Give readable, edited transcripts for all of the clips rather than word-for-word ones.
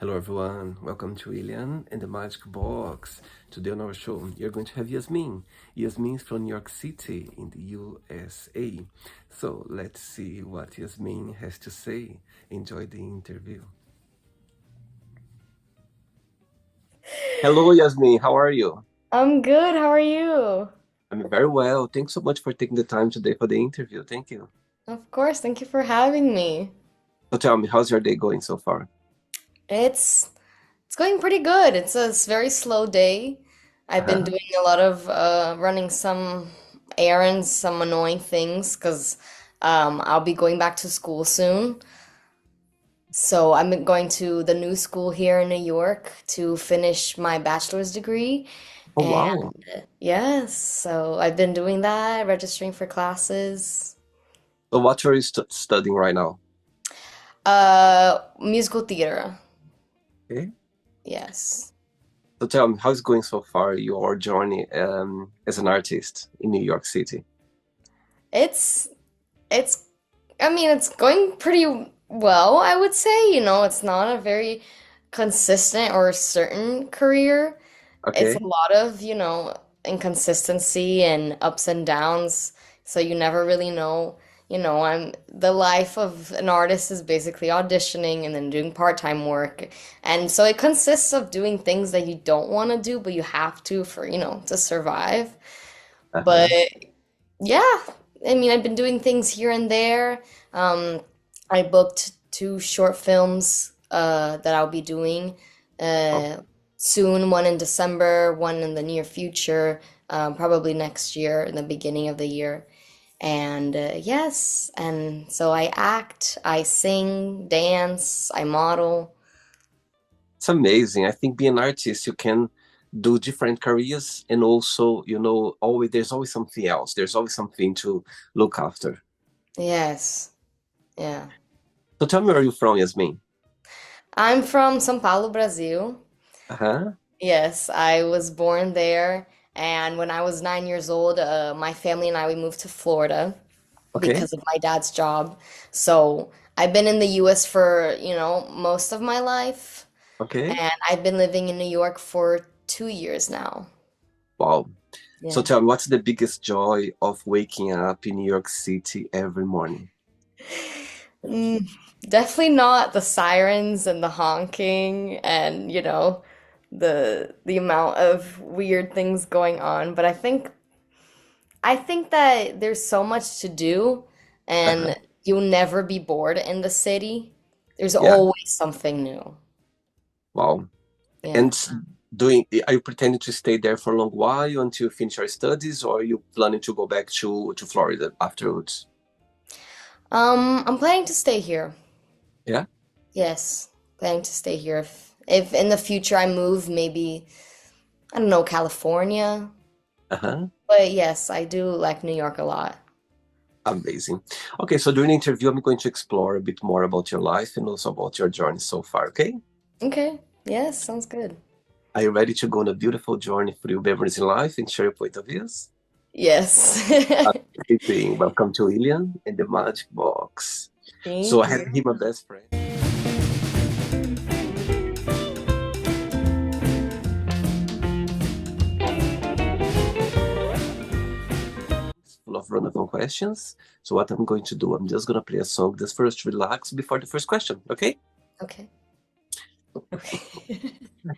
Hello everyone, welcome to William and the Magic Box. Today on our show, you're going to have Yasmin. Yasmin is from New York City in the USA. So let's see what Yasmin has to say. Enjoy the interview. Hello Yasmin, how are you? I'm good. How are you? I'm very well. Thanks so much for taking the time today for the interview. Thank you. Of course. Thank you for having me. So tell me, how's your day going so far? It's it's going pretty good. It's a very slow day. I've been Uh-huh. doing a lot of running some errands, some annoying things because I'll be going back to school soon. So I'm going to the new school here in New York to finish my bachelor's degree. Oh And wow. yes, so I've been doing that, registering for classes. So what are you studying right now? Musical theater. Okay. Yes. So tell me, how's going so far, your journey as an artist in New York City? It's it's I mean it's going pretty well, I would say. It's not a very consistent or certain career. It's a Okay. lot of, inconsistency and ups and downs, so you never really know. I'm the life of an artist is basically auditioning and then doing part-time work. And so it consists of doing things that you don't want to do, but you have to for, to survive. But Uh-huh. yeah, I mean, I've been doing things here and there. Um, I booked two short films that I'll be doing Oh, uh, soon, one in December, one in the near future, probably next year, in the beginning of the year. And yes, and so I act, I sing, dance, I model. it's amazing. I think being an artist, you can do different careers and also, always there's always something else. There's always something to look after. Yes, yeah. So tell me where you're from, Yasmin. I'm from São Paulo, Brazil. Uh-huh. Yes, I was born there, and when I was 9 years old, my family and I we moved to Florida Okay. because of my dad's job. So I've been in the U.S. for, most of my life, Okay. and I've been living in New York for 2 years now. Wow. So Yeah. tell me, what's the biggest joy of waking up in New York City every morning? Mm, definitely not the sirens and the honking and, the amount of weird things going on, but I think that there's so much to do Uh-huh. and you'll never be bored in the city. There's Yeah. always something new. Wow. Yeah. And are you pretending to stay there for a long while until you finish your studies, or are you planning to go back to Florida afterwards? I'm planning to stay here. Yeah. Yes, planning to stay here. If in the future I move, maybe, I don't know, California. Uh-huh. But yes, I do like New York a lot. Amazing. Okay, so during the interview, I'm going to explore a bit more about your life and also about your journey so far, okay? Okay. Yes, sounds good. Are you ready to go on a beautiful journey through memories in life and share your point of views? Yes. Amazing. Welcome to William and the Magic Box. So I Thank have you. here my best friend, full of random questions. So what I'm going to do, I'm just gonna play a song just first relax before the first question, okay? Okay. Okay.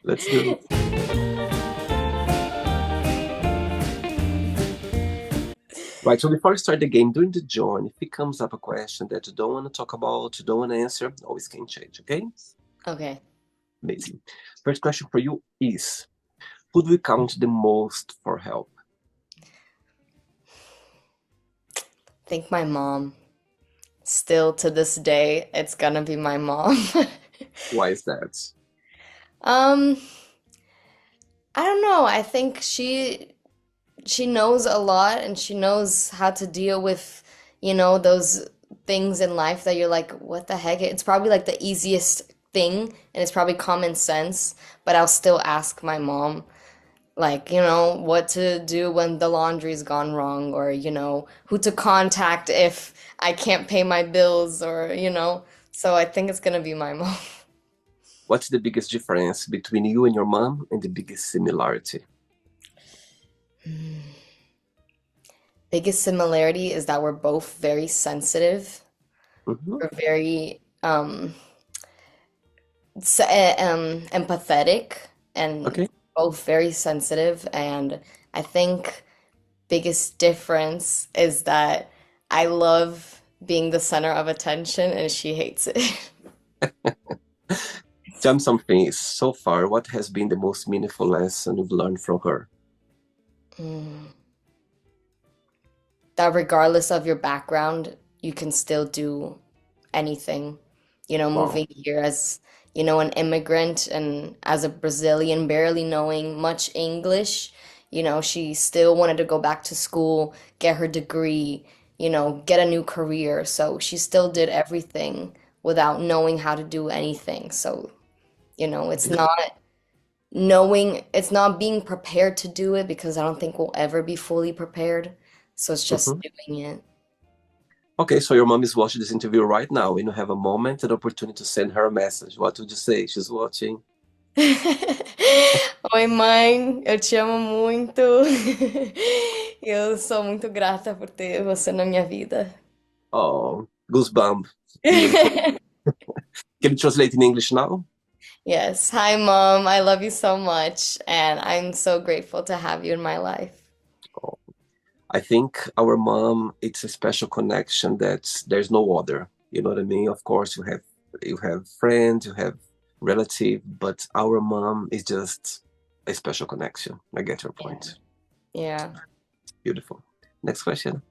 Let's do it. Right, so before we start the game, during the journey, if it comes up a question that you don't want to talk about, you don't want to answer, always can change, okay? Okay. Amazing. First question for you is, who do we count the most for help? Think my mom. Still to this day, it's gonna be my mom. Why is that? Um, I don't know. I think she knows a lot and she knows how to deal with, those things in life that you're like, what the heck? It's probably like the easiest thing and it's probably common sense, but I'll still ask my mom, like, what to do when the laundry's gone wrong or, who to contact if I can't pay my bills or. So I think it's gonna be my mom. What's the biggest difference between you and your mom and the biggest similarity? Biggest similarity is that we're both very sensitive. Hmm. We're very empathetic and Okay. both very sensitive. And I think biggest difference is that I love being the center of attention and she hates it. Tell me something. So far, what has been the most meaningful lesson you've learned from her? Mm. That regardless of your background, you can still do anything. Wow. Moving here as, an immigrant and as a Brazilian, barely knowing much English, she still wanted to go back to school, get her degree, get a new career. So she still did everything without knowing how to do anything. So, it's not being prepared to do it because I don't think we'll ever be fully prepared. So it's just Mhm. doing it. Okay, so your mom is watching this interview right now, and you have a moment, an opportunity to send her a message. What would you say? She's watching. Oi, mãe, eu te amo muito. Eu sou muito grata por ter você na minha vida. Oh, goosebump. Beautiful. Can you translate in English now? Yes. Hi, Mom. I love you so much, and I'm so grateful to have you in my life. Oh, I think our mom, it's a special connection that there's no other. You know what I mean? Of course, you have friends, you have relative, but our mom is just a special connection. I get your Yeah. point. Yeah. Beautiful. Next question.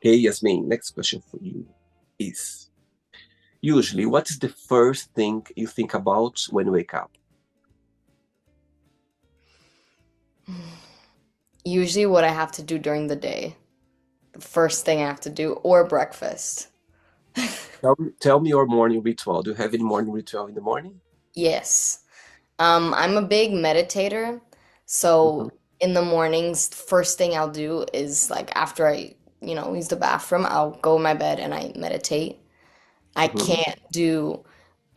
Hey, Yasmin, next question for you is usually what is the first thing you think about when you wake up? Usually, what I have to do during the day, the first thing I have to do, or breakfast. Tell me your morning ritual. Do you have any morning ritual in the morning? Yes. I'm a big meditator, Hmm. so in the mornings, first thing I'll do is like after I, use the bathroom, I'll go in my bed and I meditate. I Hmm. can't do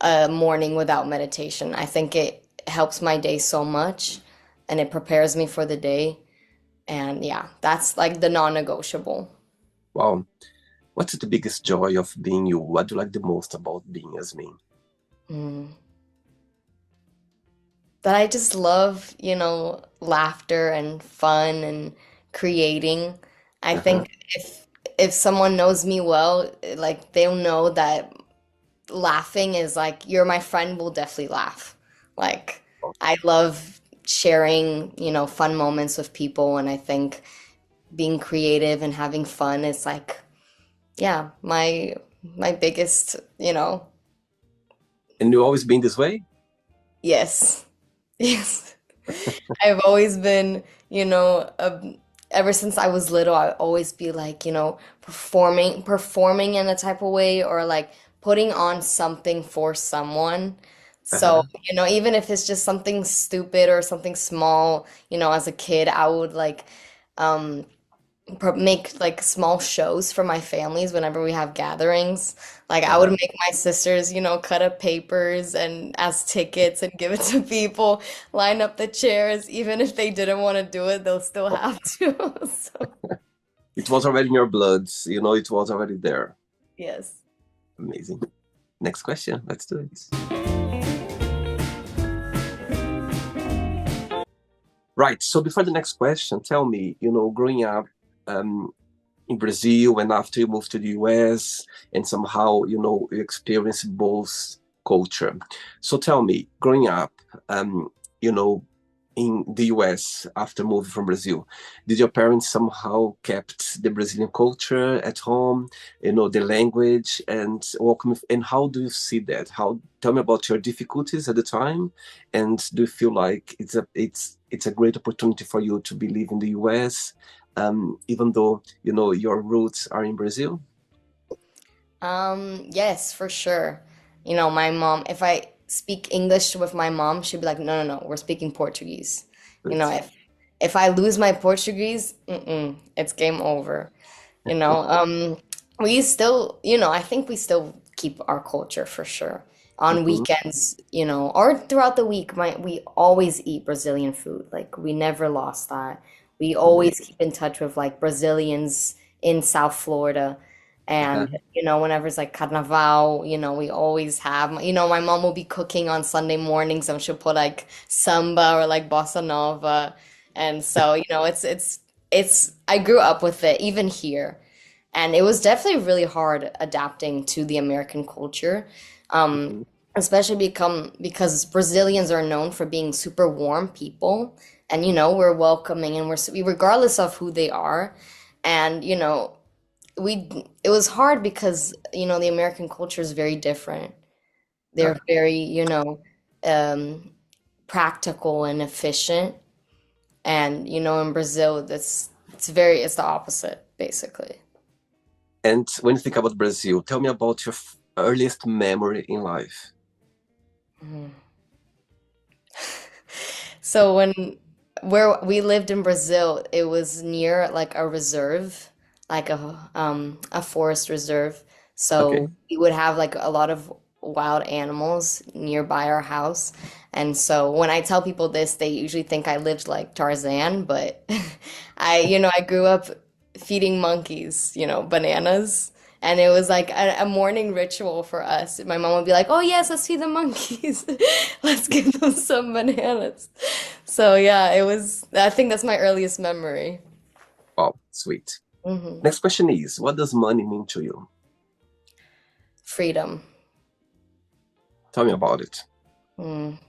a morning without meditation. I think it helps my day so much and it prepares me for the day. And yeah, that's like the non-negotiable. Wow. What's the biggest joy of being you? What do you like the most about being Yasmin? Mm. That I just love, laughter and fun and creating. I Uh-huh. think if someone knows me well, like they'll know that laughing is like you're my friend, will definitely laugh. Like I love sharing, fun moments with people and I think being creative and having fun is like yeah, my biggest, And you always been this way? yes. Yes. I've always been, ever since I was little, I always be like, performing in a type of way or like putting on something for someone. So, Uh-huh. even if it's just something stupid or something small, as a kid, I would like um make like small shows for my families whenever we have gatherings. Like I would Uh-huh. make my sisters, cut up papers and as tickets and give it to people, line up the chairs, even if they didn't want to do it, they'll still Oh, have to. So, it was already in your blood, it was already there. yes. Amazing. Next question. Let's do it. Right. So before the next question, tell me, growing up um, in Brazil and after you moved to the US and somehow, you experienced both culture. So tell me, growing up, um, you know, in the US after moving from Brazil, did your parents somehow kept the Brazilian culture at home, the language and how do you see that? How tell me about your difficulties at the time and do you feel like it's a great opportunity for you to be living in the US even though your roots are in Brazil. Yes, for sure. My mom, if I speak English with my mom, she'd be like, "No, no, no, we're speaking Portuguese." You know, But if I lose my Portuguese, it's game over. You know, um, we still, I think we still keep our culture for sure. On Hmm. weekends, or throughout the week, we always eat Brazilian food. Like we never lost that. We always Amazing. keep in touch with like Brazilians in South Florida. Uh-huh. And, whenever it's like Carnaval, we always have, my mom will be cooking on Sunday mornings and she'll put like samba or like bossa nova. And so, I grew up with it even here. And it was definitely really hard adapting to the American culture, um, Hmm. especially because Brazilians are known for being super warm people, and we're welcoming and regardless of who they are, and we it was hard because the American culture is very different. They're Yeah. very um, practical and efficient, and in Brazil it's the opposite basically. And when you think about Brazil, tell me about your earliest memory in life. Mhm. So where we lived in Brazil, it was near like a reserve, like a forest reserve. Okay. So we would have like a lot of wild animals nearby our house. And so when I tell people this, they usually think I lived like Tarzan, but I grew up feeding monkeys, bananas. And it was like a morning ritual for us. My mom would be like, "Oh yes, let's feed the monkeys. Let's give them some bananas." So yeah, it was. I think that's my earliest memory. Wow, sweet. Hmm. Next question is, what does money mean to you? Freedom. Tell me about it. Mm.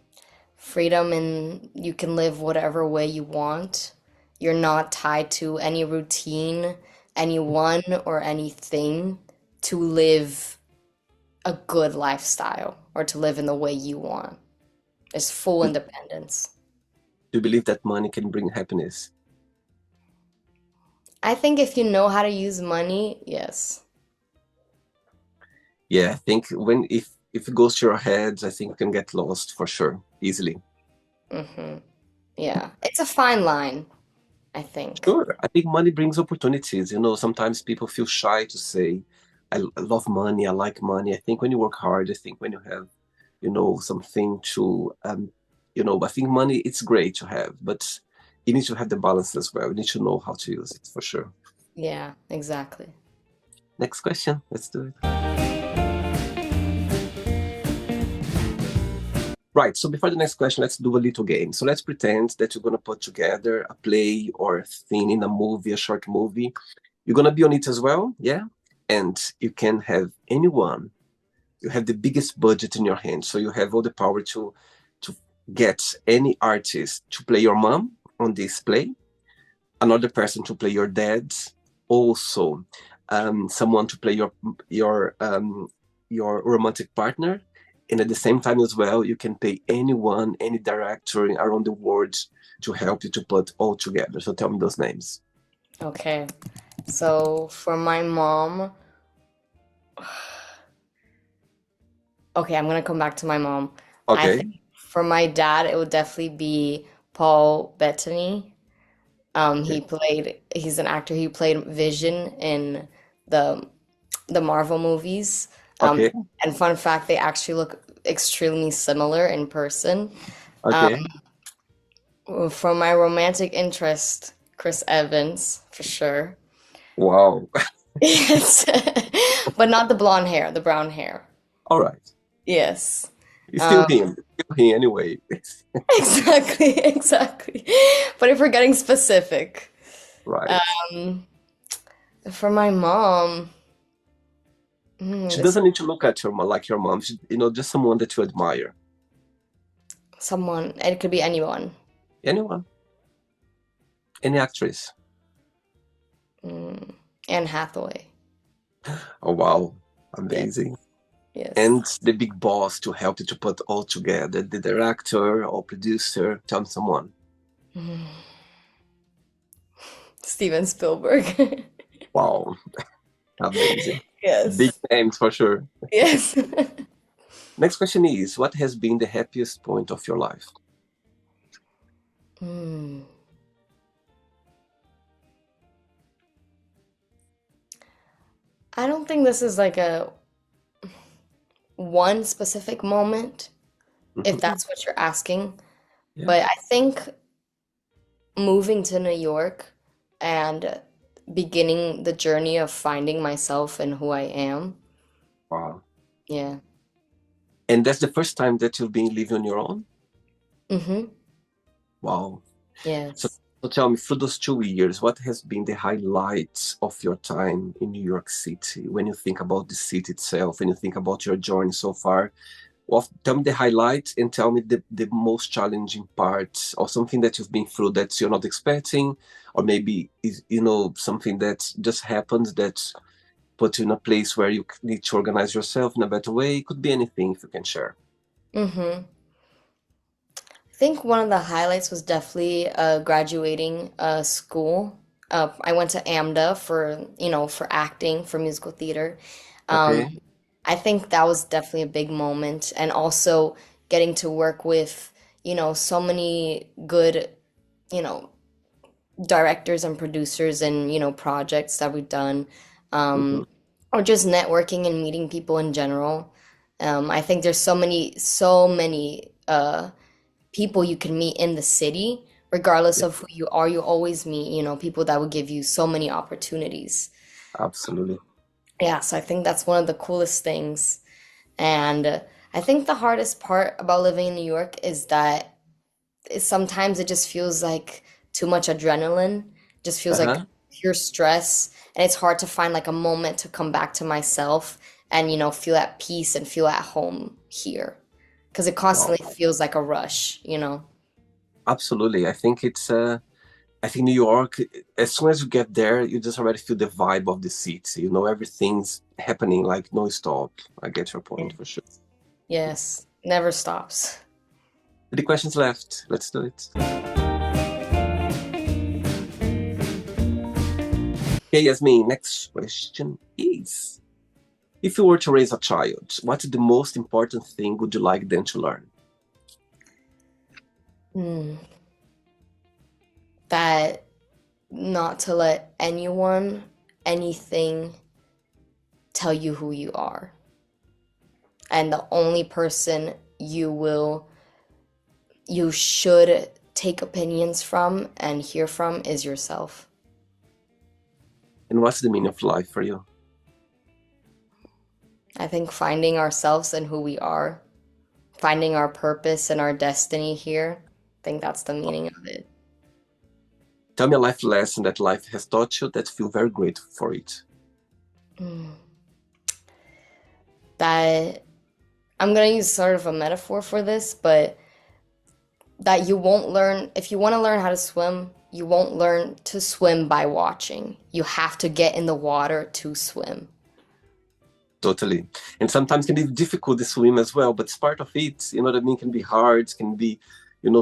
Freedom, and you can live whatever way you want. You're not tied to any routine, anyone, or anything to live a good lifestyle or to live in the way you want. It's full Do independence. you believe that money can bring happiness? I think if you know how to use money, yes. Yeah, I think when if it goes to your head, I think you can get lost for sure, easily. Hmm. Yeah. It's a fine line, I think. Sure. I think money brings opportunities. Sometimes people feel shy to say, I love money, I like money. I think when you work hard, I think when you have, something to, I think money, it's great to have, but you need to have the balance as well. You need to know how to use it for sure. Yeah, exactly. Next question. Let's do it. Right. So before the next question, let's do a little game. So let's pretend that you're going to put together a play or a thing in a movie, a short movie. You're going to be on it as well. Yeah. And you can have anyone. You have the biggest budget in your hands. So you have all the power to get any artist to play your mom on this play, another person to play your dad, also someone to play your romantic partner, and at the same time as well, you can pay anyone, any director around the world to help you to put all together. So tell me those names. Okay. So for my mom, okay, I'm gonna come back to my mom. I Okay, think for my dad, it would definitely be Paul Bettany. okay, He's an actor. He played Vision in the the Marvel movies. Um, okay, and fun fact, they actually look extremely similar in person. okay. For my romantic interest, Chris Evans, for sure. Wow. Yes. But not the blonde hair, the brown hair. All right. Yes. It's still Um, him. It's still him anyway. exactly, exactly. But if we're getting specific, Right. um, for my mom, She this doesn't need to look at your mom like your mom. Just someone that you admire. someone, it could be anyone. Anyone, any actress. Mm, Anne Hathaway. Oh wow, Yes, amazing. yes. And the big boss to help you to put all together, the director or producer, tell me someone. Mm, Steven Spielberg. Wow, amazing. Big Yes. names for sure. Yes. Next question is, what has been the happiest point of your life? Hmm. I don't think this is like a one specific moment, if Mhm. that's what you're asking. Yeah. But I think moving to New York and beginning the journey of finding myself and who I am. Wow. Yeah. And that's the first time that you've been living on your own? Mm-hmm. Wow. So, Yes. so tell me, through those 2 years, what has been the highlights of your time in New York City? When you think about the city itself, when you think about your journey so far, tell me the highlights and tell me the most challenging parts or something that you've been through that you're not expecting, or maybe is something that just happens that put you in a place where you need to organize yourself in a better way. It could be anything if you can share. Mm-hmm. I think one of the highlights was definitely graduating school. I went to AMDA for, for acting, for musical theater. Um, Okay. I think that was definitely a big moment. And also getting to work with, so many good, you know, directors and producers and, projects that we've done. Hmm. Or just networking and meeting people in general. I think there's so many people you can meet in the city, regardless Yeah, of who you are. You always meet, people that will give you so many opportunities. absolutely. Yeah, so I think that's one of the coolest things. And I think the hardest part about living in New York is that sometimes it just feels like too much adrenaline, just feels like Uh-huh. pure stress, and it's hard to find like a moment to come back to myself and feel at peace and feel at home here because it Wow. constantly feels like a rush. Absolutely. I think New York, as soon as you get there, you just already feel the vibe of the city. Everything's happening like no stop. I get your Yeah. point for sure. Yes, never stops. 3 questions left. Let's do it. Okay, Yasmin, next question is, if you were to raise a child, what's the most important thing would you like them to learn? Hmm. That not to let anyone, anything tell you who you are. And the only person you should take opinions from and hear from is yourself. And what's the meaning of life for you? I think finding ourselves and who we are, finding our purpose and our destiny here, I think that's the meaning of it. Tell me a life lesson that life has taught you that you feel very grateful for it. Mm. That I'm gonna use sort of a metaphor for this, but that you won't learn, if you want to learn how to swim, you won't learn to swim by watching. You have to get in the water to swim. Totally. And sometimes can be difficult to swim as well, but it's part of it. You know what I mean? Can be hard, can be,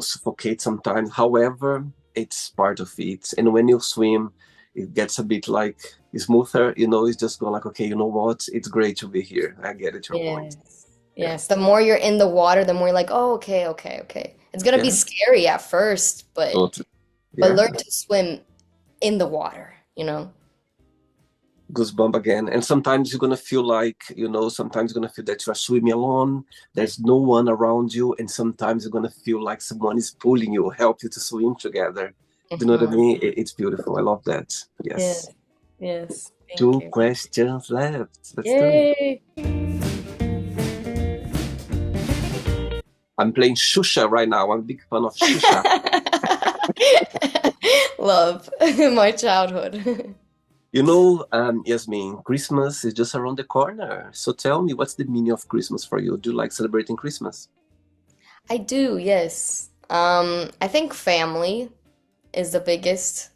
suffocate sometimes. However, it's part of it. And when you swim, it gets a bit like smoother, it's just going like, okay, you know what? It's great to be here. I get it, your point. Yes. Yeah. Yes. The more you're in the water, the more you're like, oh, okay, okay, okay. It's gonna be Yeah. scary at first, Totally. but Yeah. learn to swim in the water. Goosebump again. And sometimes you're gonna feel like, sometimes you're gonna feel that you are swimming alone. There's no one around you, and sometimes you're gonna feel like someone is pulling you, help you to swim together. Do you know what I Hmm. mean? It's beautiful. I love that. Yes. Yes. Yes. Thank Two you. questions left. Let's do it. Yay. I'm playing Shusha right now. I'm a big fan of Shusha. Love my childhood. Yasmin, Christmas is just around the corner. So tell me, what's the meaning of Christmas for you? Do you like celebrating Christmas? I do, yes. I think family is the biggest.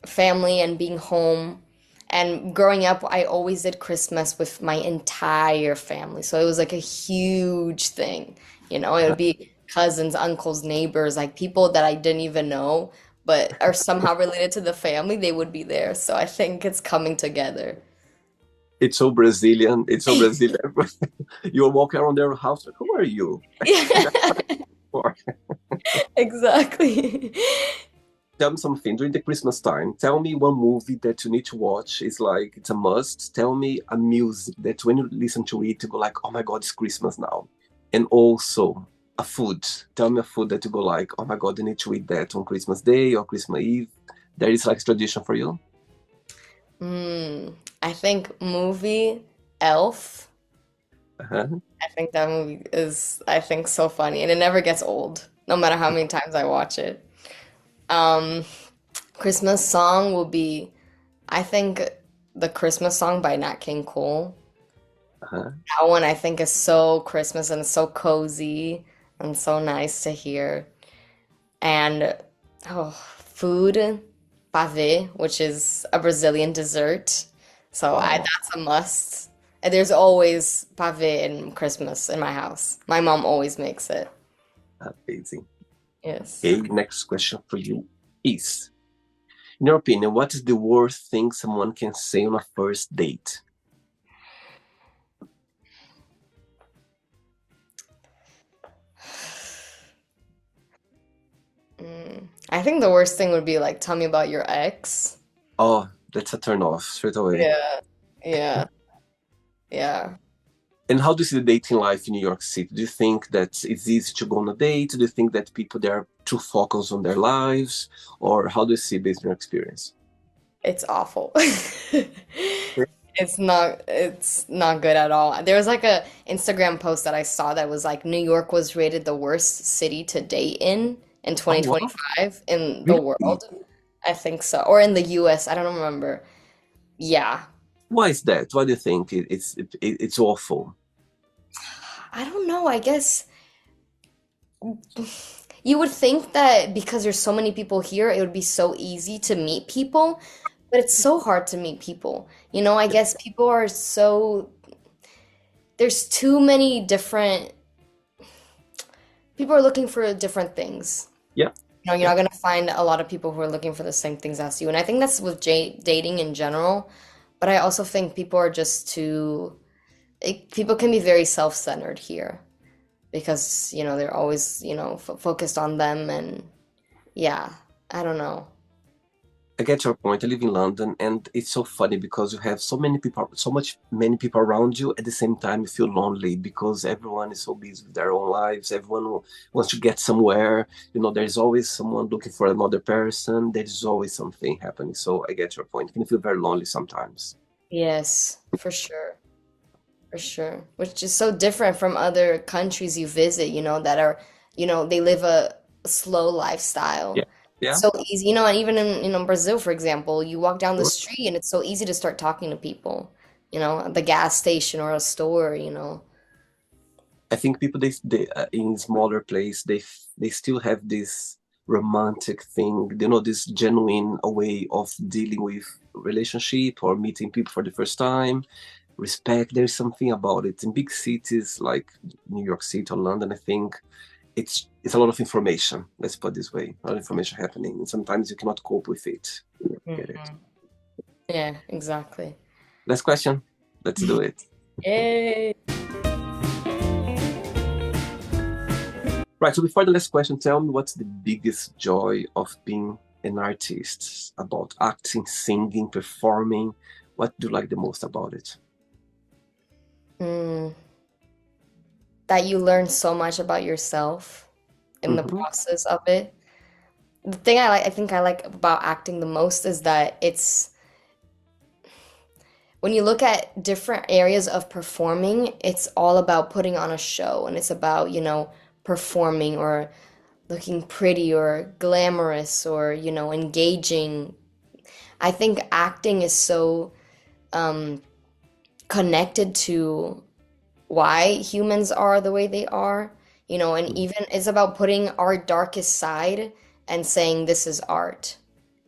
Family and being home. And growing up, I always did Christmas with my entire family. So it was like a huge thing. It would be cousins, uncles, neighbors, like people that I didn't even know, but are somehow related to the family, they would be there. So I think it's coming together. It's so Brazilian. It's so Brazilian. You walk around their house like, who are you? I Yeah, never before. exactly. Tell me something during the Christmas time. Tell me one movie that you need to watch. It's like it's a must. Tell me a music that when you listen to it, you go like, "Oh my God, it's Christmas now." And also a food. Tell me a food that you go like, "Oh my God, I need to eat that on Christmas Day or Christmas Eve." There is like tradition for you. Hmm. I think movie Elf. Uh-huh. I think that movie is, I think, so funny, and it never gets old, no matter how many times I watch it. Um, Christmas song will be, I think, the Christmas song by Nat King Cole. Uh-huh. That one I think is so Christmas and so cozy and so nice to hear. And oh, food, pavê, which is a Brazilian dessert. So Wow, that's a must. And there's always pavê in Christmas in my house. My mom always makes it. amazing. Yes. Okay, next question for you is, in your opinion, what is the worst thing someone can say on a first date? I think the worst thing would be like, tell me about your ex. Oh, that's a turn off straight away. Yeah. Yeah. Yeah. And how do you see the dating life in New York City? Do you think that it's easy to go on a date? Do you think that people there are too focused on their lives? Or how do you see it based on your experience? It's awful. It's not good at all. There was like a Instagram post that I saw that was like New York was rated the worst city to date in Oh, wow. 2025 in the Really? world. I think so. Or in the US, I don't remember. Yeah. Why is that? Why do you think it's awful? I don't know. I guess you would think that because there's so many people here, it would be so easy to meet people, but it's so hard to meet people. I guess people are so there's too many different people are looking for different things. Yeah, You're yeah. not gonna find a lot of people who are looking for the same things as you. And I think that's with dating in general. But I also think people are just people can be very self-centered here because, they're always, f focused on them and yeah, I don't know. I get your point. I live in London, and it's so funny because you have so many people, many people around you. At the same time, you feel lonely because everyone is so busy with their own lives. Everyone wants to get somewhere. There's always someone looking for another person. There's always something happening. So I get your point. You can feel very lonely sometimes. Yes, for sure. For sure. Which is so different from other countries you visit, that are, they live a slow Yeah, lifestyle. It's yeah. so easy, and even in, Brazil, for example, you walk down the street and it's so easy to start talking to people, at the gas station or a store. I think people they in smaller place they still have this romantic thing, this genuine way of dealing with relationship or meeting people for the first time. Respect. There's something about it. In big cities like New York City or London, I think it's a lot of information. Let's put it this way, a lot of information happening, and sometimes you cannot cope with it. Get it? Mhm. Yeah, exactly. Last question. Let's do it. Yay. Right. So before the last question, tell me what's the biggest joy of being an artist about acting, singing, performing? What do you like the most about it? Mm, that you learn so much about yourself in the Hmm. process of it. The thing I think I like about acting the most is that it's when you look at different areas of performing, it's all about putting on a show and it's about, performing or looking pretty or glamorous or, engaging. I think acting is so connected to why humans are the way they are, and even it's about putting our darkest side and saying this is art,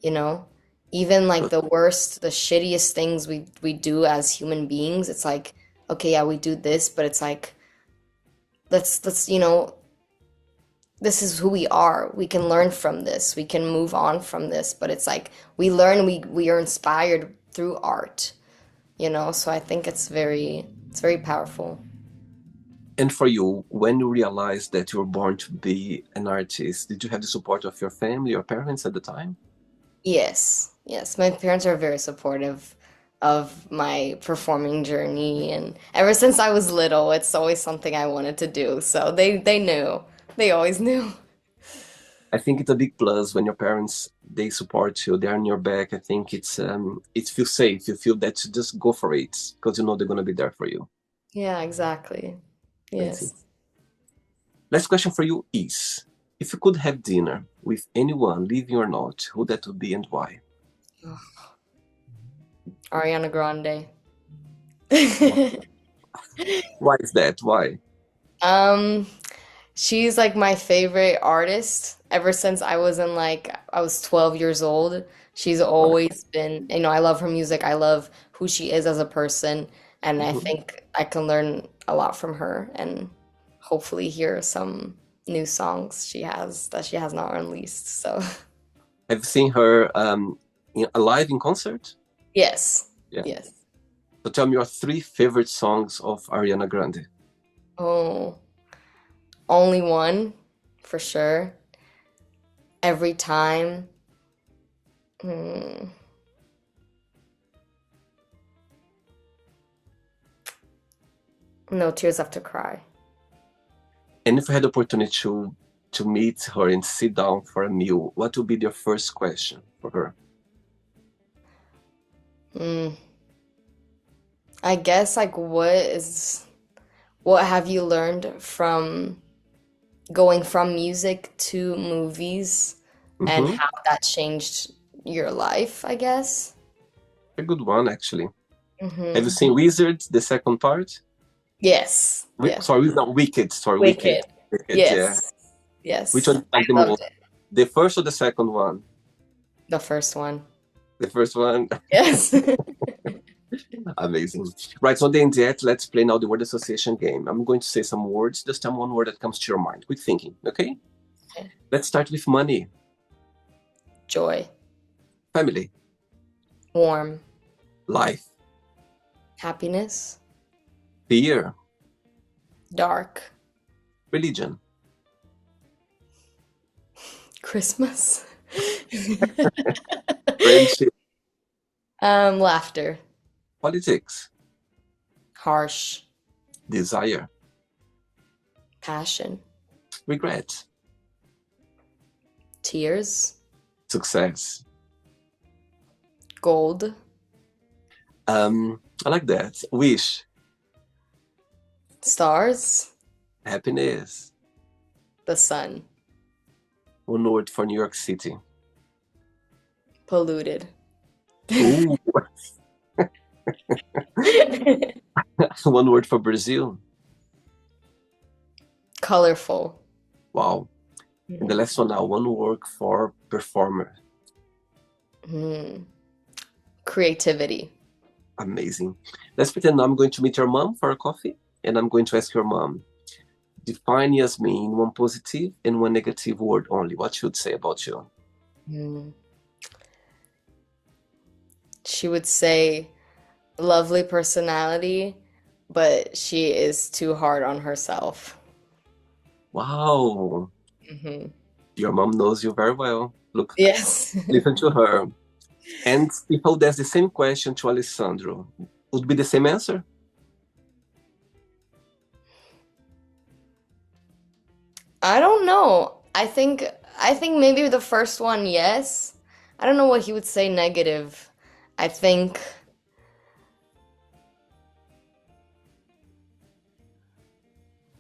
you know? Even like the worst, the shittiest things we do as human beings, it's like, okay, yeah, we do this, but it's like let's, this is who we are. We can learn from this. We can move on from this, but it's like we are inspired through art, So I think it's very powerful. And for you, when you realized that you were born to be an artist, did you have the support of your family or parents at the time? Yes, yes. My parents are very supportive of my performing journey, and ever since I was little, it's always something I wanted to do. So they knew. They always knew. I think it's a big plus when your parents they support you, they're on your back. I think it feels safe. You feel that you just go for it because you know they're gonna be there for you. Yeah, exactly. Amazing. Yes. Last question for you is, if you could have dinner with anyone, living or not, who that would be and why? Ariana Grande. Why, why is that? Why? Um, she's like my favorite artist ever since I was 12 years old. She's Why? always been, I love her music. I love who she is as a person, and I Mhm. think I can learn a lot from her and hopefully hear some new songs she has not released. So, Have you seen her live in concert? yes. Yeah. Yes. So tell me your three favorite songs of Ariana Grande. Oh, only one for sure. Every time. Hmm. No Tears Left to Cry. And if you had the opportunity to meet her and sit down for a meal, what would be your first question for her? Mm, I guess like what have you learned from going from music to movies and Mm-hmm. how that changed your life, I guess? A good one, actually. Have you Hmm. seen Wizard, the second part? Yes. Yes. Sorry, not Wicked. Sorry, Wicked. Wicked. Wicked, yeah. Yes. Which Yes. one do you I like the loved most? it. The first or the second one? The first one. The first one. Yes. Amazing. Right, so then yet, let's play now the word association game. I'm going to say some words. Just tell me one word that comes to your mind. Quick thinking, okay? Let's start with money, Joy. family, Warm. life, Happiness. fear, Dark. religion, Christmas. friendship, Laughter. politics, Harsh. desire, Passion. regret, Tears. success. Gold. I like that. Wish, Stars. happiness. The sun. One word for New York City. Polluted. Ooh, one word for Brazil. Colorful. Wow. And the last one now, one word for performer. Hmm. Creativity. Amazing. Let's pretend now I'm going to meet your mom for a coffee, and I'm going to ask your mom, define Yasmin in one positive and one negative word only. What should say about you? Hmm. She would say lovely personality, but she is too hard on herself. Wow. Hmm. Your mom knows you very well. Look, Yes. listen to her. And if I would ask the same question to Alessandro, would be the same answer? I don't know. I think maybe the first one, yes. I don't know what he would say negative. I think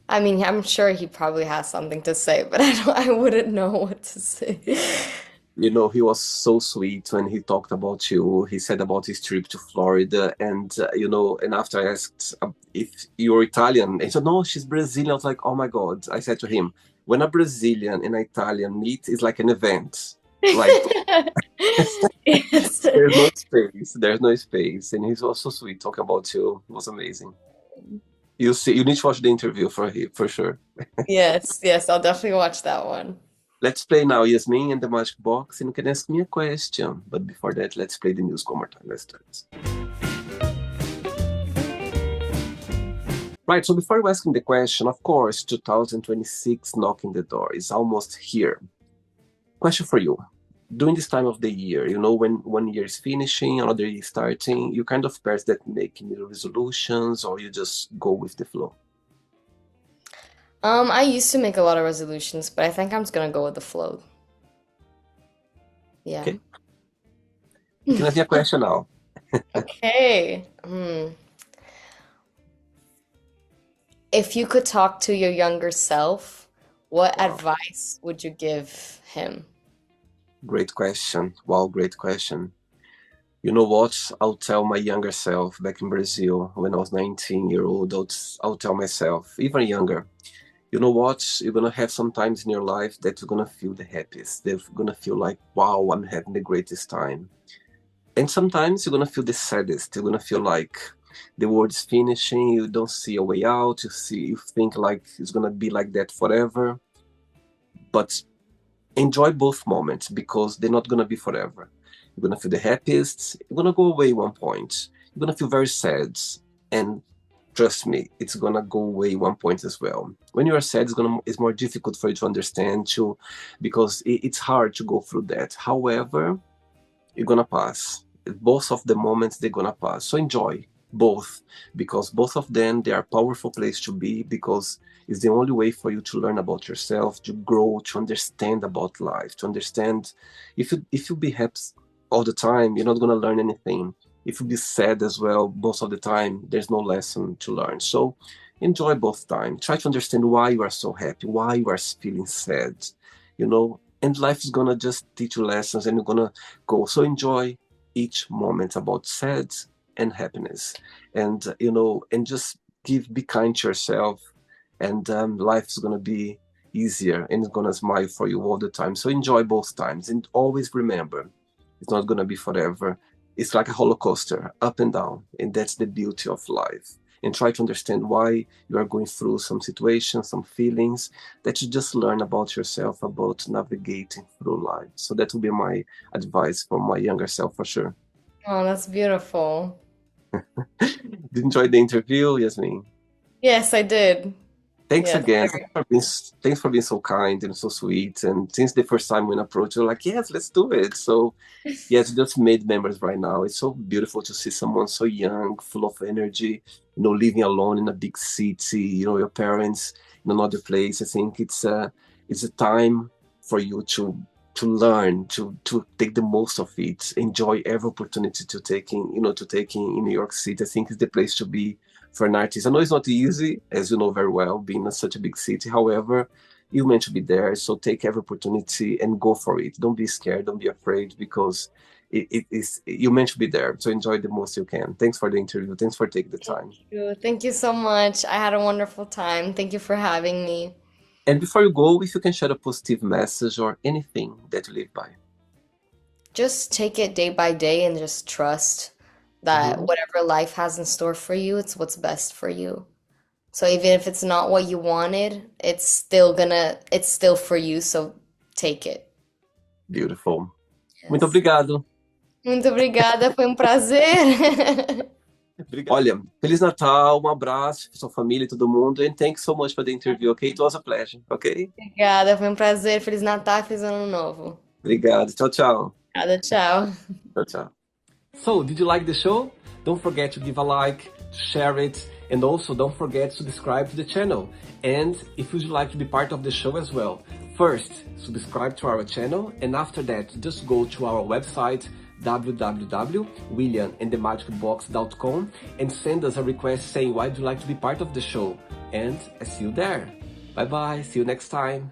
I mean, I'm sure he probably has something to say, but I wouldn't know what to say. You know, he was so sweet when he talked about you. He said about his trip to Florida, and and after I asked if you're Italian, he said, "No, she's Brazilian." I was like, "Oh my God!" I said to him, "When a Brazilian and an Italian meet, it's like an event. Like Yes. there's no space. There's no space." And he was so sweet talking about you. It was amazing. You see, you need to watch the interview for him for sure. Yes, yes, I'll definitely watch that one. Let's play now, Yasmin and the Magic Box, and you can ask me a question. But before that, let's play the news one more time. Let's start. Right, so before asking the question, of course, 2026 knocking the door is almost here. Question for you. During this time of the year, when one year is finishing, another year is starting, you kind of pairs that make new resolutions or you just go with the flow? I used to make a lot of resolutions, but I think I'm just gonna go with the flow. Yeah. Okay, you can ask me a question now. Okay. If you could talk to your younger self, what Wow, advice would you give him? great question. Wow, great question. You know what? I'll tell my younger self back in Brazil when I was 19-year-old, I'll tell myself, even younger, you know what? You're gonna have some times in your life that you're gonna feel the happiest. They're gonna feel like, wow, I'm having the greatest time. And sometimes you're gonna feel the saddest. You're gonna feel like the world's finishing, you don't see a way out, you think like it's gonna be like that forever. But enjoy both moments because they're not gonna be forever. You're gonna feel the happiest, you're gonna go away one point. You're gonna feel very sad. And trust me, it's gonna go away one point as well. When you are sad, it's more difficult for you to understand too, because it's hard to go through that. However, you're gonna pass. Both of the moments they're gonna pass. So enjoy both because both of them they are powerful place to be because it's the only way for you to learn about yourself, to grow, to understand about life, to understand if you be happy all the time, you're not gonna learn anything. If you be sad as well, most of the time, there's no lesson to learn. So enjoy both time. Try to understand why you are so happy, why you are feeling sad, and life is gonna just teach you lessons and you're gonna go. So enjoy each moment about sad and happiness, and just be kind to yourself, and life is gonna be easier and it's gonna smile for you all the time. So enjoy both times and always remember, it's not gonna be forever. It's like a roller coaster, up and down, and that's the beauty of life. And try to understand why you are going through some situations, some feelings that you just learn about yourself, about navigating through life. So that will be my advice for my younger self for sure. Oh, that's beautiful. Did you enjoy the interview, Yasmin? Yes, I did. Thanks Yes. again. Thanks for being so kind and so sweet. And since the first time when I approached, you're like, yes, let's do it. So yes, just made memories right now. It's so beautiful to see someone so young, full of energy, living alone in a big city, your parents in another place. I think it's a time for you to learn, to take the most of it, enjoy every opportunity to take in New York City. I think it's the place to be for an artist. I know it's not easy, as you know very well, being in such a big city. However, you're meant to be there, so take every opportunity and go for it. Don't be scared, don't be afraid, because it is you're meant to be there. So enjoy the most you can. Thanks for the interview. Thanks for taking the Thank time. you. Thank you so much. I had a wonderful time. Thank you for having me. And before you go, if you can share a positive message or anything that you live by. Just take it day by day and just trust that Mhm. whatever life has in store for you, it's what's best for you. So even if it's not what you wanted, it's still for you, so take it. Beautiful. Muito Yes. obrigado. Muito obrigada, foi um prazer. Obrigado. Olha, Feliz Natal, um abraço para sua família e todo mundo. And thanks so much for the interview, okay? It was a pleasure, okay? Obrigada, foi um prazer. Feliz Natal, feliz Ano Novo. Obrigado. Tchau, tchau. Obrigada, tchau. Tchau, tchau. So, did you like the show? Don't forget to give a like, to share it, and also don't forget to subscribe to the channel. And if you'd like to be part of the show as well, first, subscribe to our channel, and after that, just go to our website, www.williamandthemagicbox.com, and send us a request saying why would you like to be part of the show. And I see you there. Bye bye, see you next time.